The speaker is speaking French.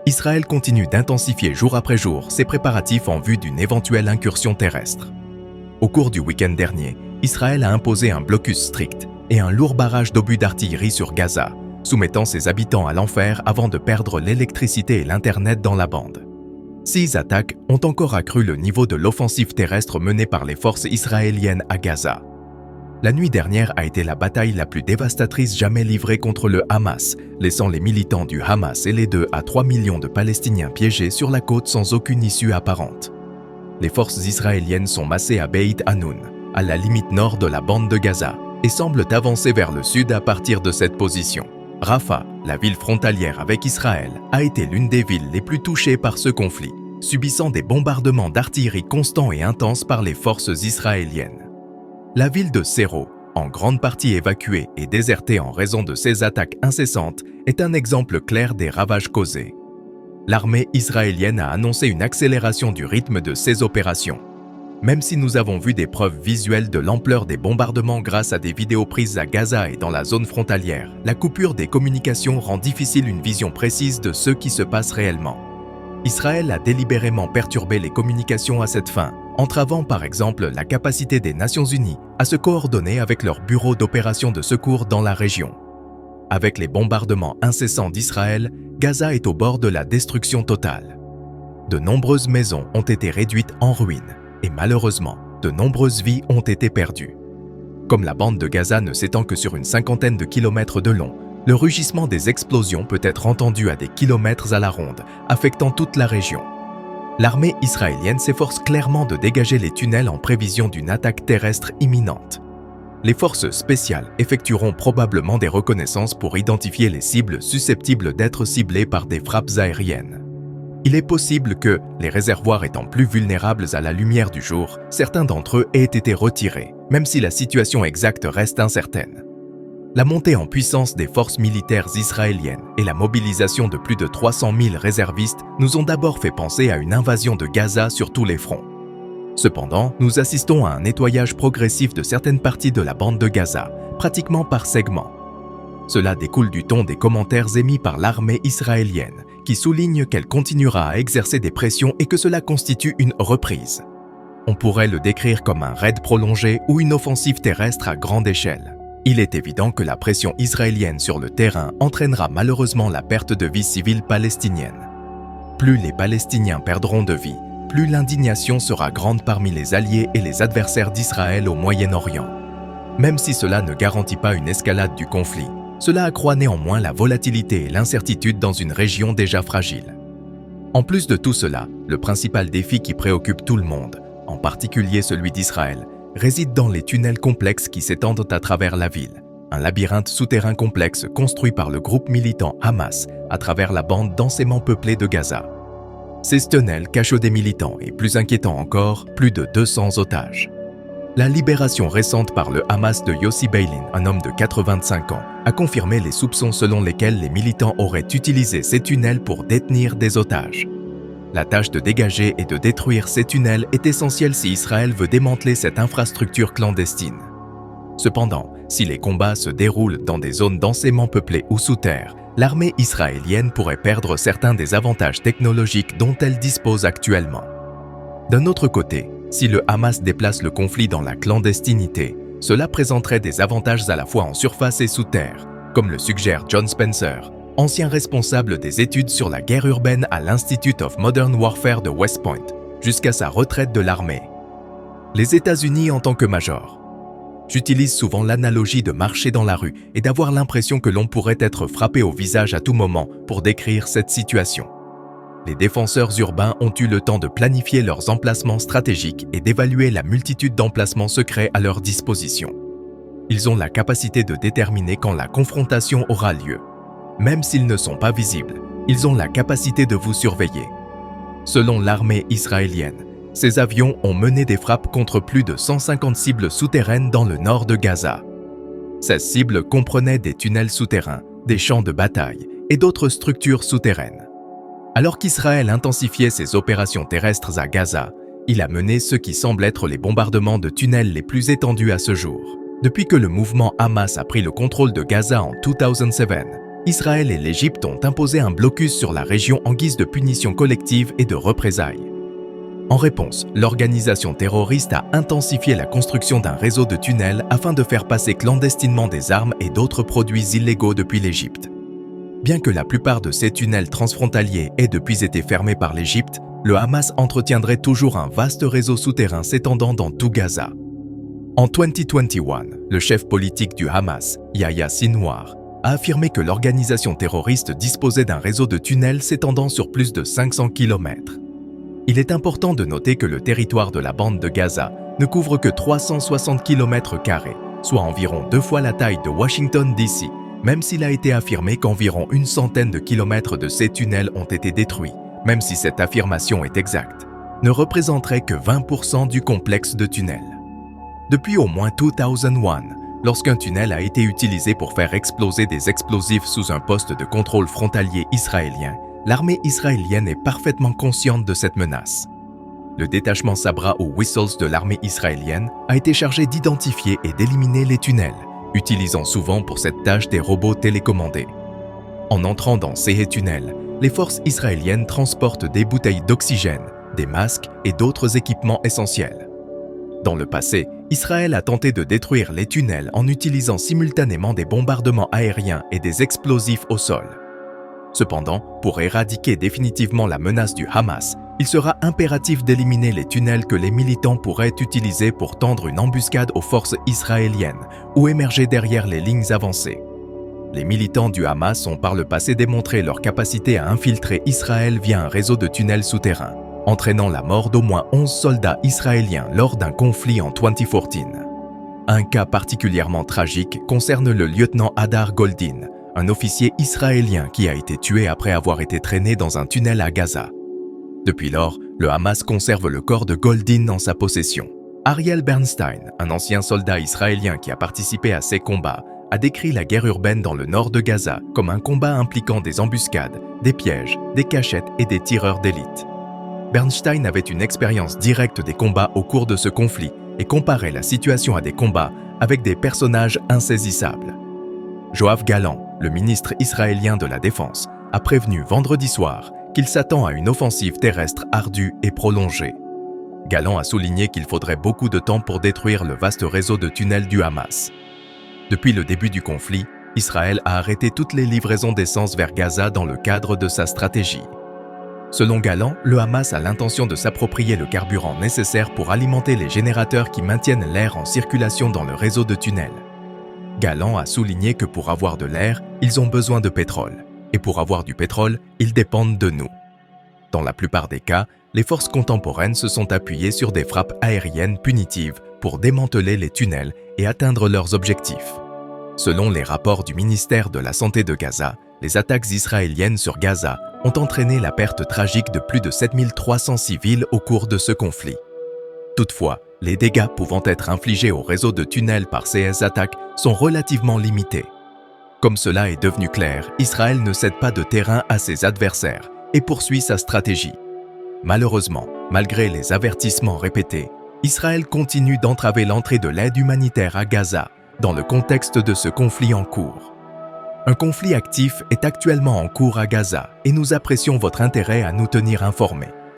Israël continue d'intensifier jour après jour ses préparatifs en vue d'une éventuelle incursion terrestre. Au cours du week-end dernier, Israël a imposé un blocus strict et un lourd barrage d'obus d'artillerie sur Gaza, soumettant ses habitants à l'enfer avant de perdre l'électricité et l'Internet dans la bande. Ces attaques ont encore accru le niveau de l'offensive terrestre menée par les forces israéliennes à Gaza. La nuit dernière a été la bataille la plus dévastatrice jamais livrée contre le Hamas, laissant les militants du Hamas et les 2 à 3 millions de Palestiniens piégés sur la côte sans aucune issue apparente. Les forces israéliennes sont massées à Beit Hanoun, à la limite nord de la bande de Gaza, et semblent avancer vers le sud à partir de cette position. Rafah, la ville frontalière avec Israël, a été l'une des villes les plus touchées par ce conflit, subissant des bombardements d'artillerie constants et intenses par les forces israéliennes. La ville de Sderot, en grande partie évacuée et désertée en raison de ces attaques incessantes, est un exemple clair des ravages causés. L'armée israélienne a annoncé une accélération du rythme de ses opérations. Même si nous avons vu des preuves visuelles de l'ampleur des bombardements grâce à des vidéos prises à Gaza et dans la zone frontalière, la coupure des communications rend difficile une vision précise de ce qui se passe réellement. Israël a délibérément perturbé les communications à cette fin, entravant par exemple la capacité des Nations Unies à se coordonner avec leur bureau d'opération de secours dans la région. Avec les bombardements incessants d'Israël, Gaza est au bord de la destruction totale. De nombreuses maisons ont été réduites en ruines et malheureusement, de nombreuses vies ont été perdues. Comme la bande de Gaza ne s'étend que sur une cinquantaine de kilomètres de long, le rugissement des explosions peut être entendu à des kilomètres à la ronde, affectant toute la région. L'armée israélienne s'efforce clairement de dégager les tunnels en prévision d'une attaque terrestre imminente. Les forces spéciales effectueront probablement des reconnaissances pour identifier les cibles susceptibles d'être ciblées par des frappes aériennes. Il est possible que, les réservoirs étant plus vulnérables à la lumière du jour, certains d'entre eux aient été retirés, même si la situation exacte reste incertaine. La montée en puissance des forces militaires israéliennes et la mobilisation de plus de 300 000 réservistes nous ont d'abord fait penser à une invasion de Gaza sur tous les fronts. Cependant, nous assistons à un nettoyage progressif de certaines parties de la bande de Gaza, pratiquement par segment. Cela découle du ton des commentaires émis par l'armée israélienne, qui souligne qu'elle continuera à exercer des pressions et que cela constitue une reprise. On pourrait le décrire comme un raid prolongé ou une offensive terrestre à grande échelle. Il est évident que la pression israélienne sur le terrain entraînera malheureusement la perte de vies civiles palestiniennes. Plus les Palestiniens perdront de vie, plus l'indignation sera grande parmi les alliés et les adversaires d'Israël au Moyen-Orient. Même si cela ne garantit pas une escalade du conflit, cela accroît néanmoins la volatilité et l'incertitude dans une région déjà fragile. En plus de tout cela, le principal défi qui préoccupe tout le monde, en particulier celui d'Israël, réside dans les tunnels complexes qui s'étendent à travers la ville, un labyrinthe souterrain complexe construit par le groupe militant Hamas à travers la bande densément peuplée de Gaza. Ces tunnels cachent des militants et, plus inquiétant encore, plus de 200 otages. La libération récente par le Hamas de Yossi Beilin, un homme de 85 ans, a confirmé les soupçons selon lesquels les militants auraient utilisé ces tunnels pour détenir des otages. La tâche de dégager et de détruire ces tunnels est essentielle si Israël veut démanteler cette infrastructure clandestine. Cependant, si les combats se déroulent dans des zones densément peuplées ou sous terre, l'armée israélienne pourrait perdre certains des avantages technologiques dont elle dispose actuellement. D'un autre côté, si le Hamas déplace le conflit dans la clandestinité, cela présenterait des avantages à la fois en surface et sous terre, comme le suggère John Spencer, ancien responsable des études sur la guerre urbaine à l'Institute of Modern Warfare de West Point, jusqu'à sa retraite de l'armée. Les États-Unis en tant que major. J'utilise souvent l'analogie de marcher dans la rue et d'avoir l'impression que l'on pourrait être frappé au visage à tout moment pour décrire cette situation. Les défenseurs urbains ont eu le temps de planifier leurs emplacements stratégiques et d'évaluer la multitude d'emplacements secrets à leur disposition. Ils ont la capacité de déterminer quand la confrontation aura lieu. Même s'ils ne sont pas visibles, ils ont la capacité de vous surveiller. Selon l'armée israélienne, ces avions ont mené des frappes contre plus de 150 cibles souterraines dans le nord de Gaza. Ces cibles comprenaient des tunnels souterrains, des champs de bataille et d'autres structures souterraines. Alors qu'Israël intensifiait ses opérations terrestres à Gaza, il a mené ce qui semble être les bombardements de tunnels les plus étendus à ce jour. Depuis que le mouvement Hamas a pris le contrôle de Gaza en 2007, Israël et l'Égypte ont imposé un blocus sur la région en guise de punition collective et de représailles. En réponse, l'organisation terroriste a intensifié la construction d'un réseau de tunnels afin de faire passer clandestinement des armes et d'autres produits illégaux depuis l'Égypte. Bien que la plupart de ces tunnels transfrontaliers aient depuis été fermés par l'Égypte, le Hamas entretiendrait toujours un vaste réseau souterrain s'étendant dans tout Gaza. En 2021, le chef politique du Hamas, Yahya Sinwar, a affirmé que l'organisation terroriste disposait d'un réseau de tunnels s'étendant sur plus de 500 km. Il est important de noter que le territoire de la bande de Gaza ne couvre que 360 km², soit environ 2 fois la taille de Washington DC, même s'il a été affirmé qu'environ une centaine de kilomètres de ces tunnels ont été détruits, même si cette affirmation est exacte, ne représenterait que 20% du complexe de tunnels. Depuis au moins 2001, lorsqu'un tunnel a été utilisé pour faire exploser des explosifs sous un poste de contrôle frontalier israélien, l'armée israélienne est parfaitement consciente de cette menace. Le détachement Sabra ou Whistles de l'armée israélienne a été chargé d'identifier et d'éliminer les tunnels, utilisant souvent pour cette tâche des robots télécommandés. En entrant dans ces tunnels, les forces israéliennes transportent des bouteilles d'oxygène, des masques et d'autres équipements essentiels. Dans le passé, Israël a tenté de détruire les tunnels en utilisant simultanément des bombardements aériens et des explosifs au sol. Cependant, pour éradiquer définitivement la menace du Hamas, il sera impératif d'éliminer les tunnels que les militants pourraient utiliser pour tendre une embuscade aux forces israéliennes ou émerger derrière les lignes avancées. Les militants du Hamas ont par le passé démontré leur capacité à infiltrer Israël via un réseau de tunnels souterrains, entraînant la mort d'au moins 11 soldats israéliens lors d'un conflit en 2014. Un cas particulièrement tragique concerne le lieutenant Hadar Goldin, un officier israélien qui a été tué après avoir été traîné dans un tunnel à Gaza. Depuis lors, le Hamas conserve le corps de Goldin en sa possession. Ariel Bernstein, un ancien soldat israélien qui a participé à ces combats, a décrit la guerre urbaine dans le nord de Gaza comme un combat impliquant des embuscades, des pièges, des cachettes et des tireurs d'élite. Bernstein avait une expérience directe des combats au cours de ce conflit et comparait la situation à des combats avec des personnages insaisissables. Yoav Gallant, le ministre israélien de la Défense, a prévenu vendredi soir qu'il s'attend à une offensive terrestre ardue et prolongée. Gallant a souligné qu'il faudrait beaucoup de temps pour détruire le vaste réseau de tunnels du Hamas. Depuis le début du conflit, Israël a arrêté toutes les livraisons d'essence vers Gaza dans le cadre de sa stratégie. Selon Gallant, le Hamas a l'intention de s'approprier le carburant nécessaire pour alimenter les générateurs qui maintiennent l'air en circulation dans le réseau de tunnels. Gallant a souligné que pour avoir de l'air, ils ont besoin de pétrole. Et pour avoir du pétrole, ils dépendent de nous. Dans la plupart des cas, les forces contemporaines se sont appuyées sur des frappes aériennes punitives pour démanteler les tunnels et atteindre leurs objectifs. Selon les rapports du ministère de la Santé de Gaza, les attaques israéliennes sur Gaza ont entraîné la perte tragique de plus de 7300 civils au cours de ce conflit. Toutefois, les dégâts pouvant être infligés au réseau de tunnels par ces attaques sont relativement limités. Comme cela est devenu clair, Israël ne cède pas de terrain à ses adversaires et poursuit sa stratégie. Malheureusement, malgré les avertissements répétés, Israël continue d'entraver l'entrée de l'aide humanitaire à Gaza dans le contexte de ce conflit en cours. Un conflit actif est actuellement en cours à Gaza et nous apprécions votre intérêt à nous tenir informés.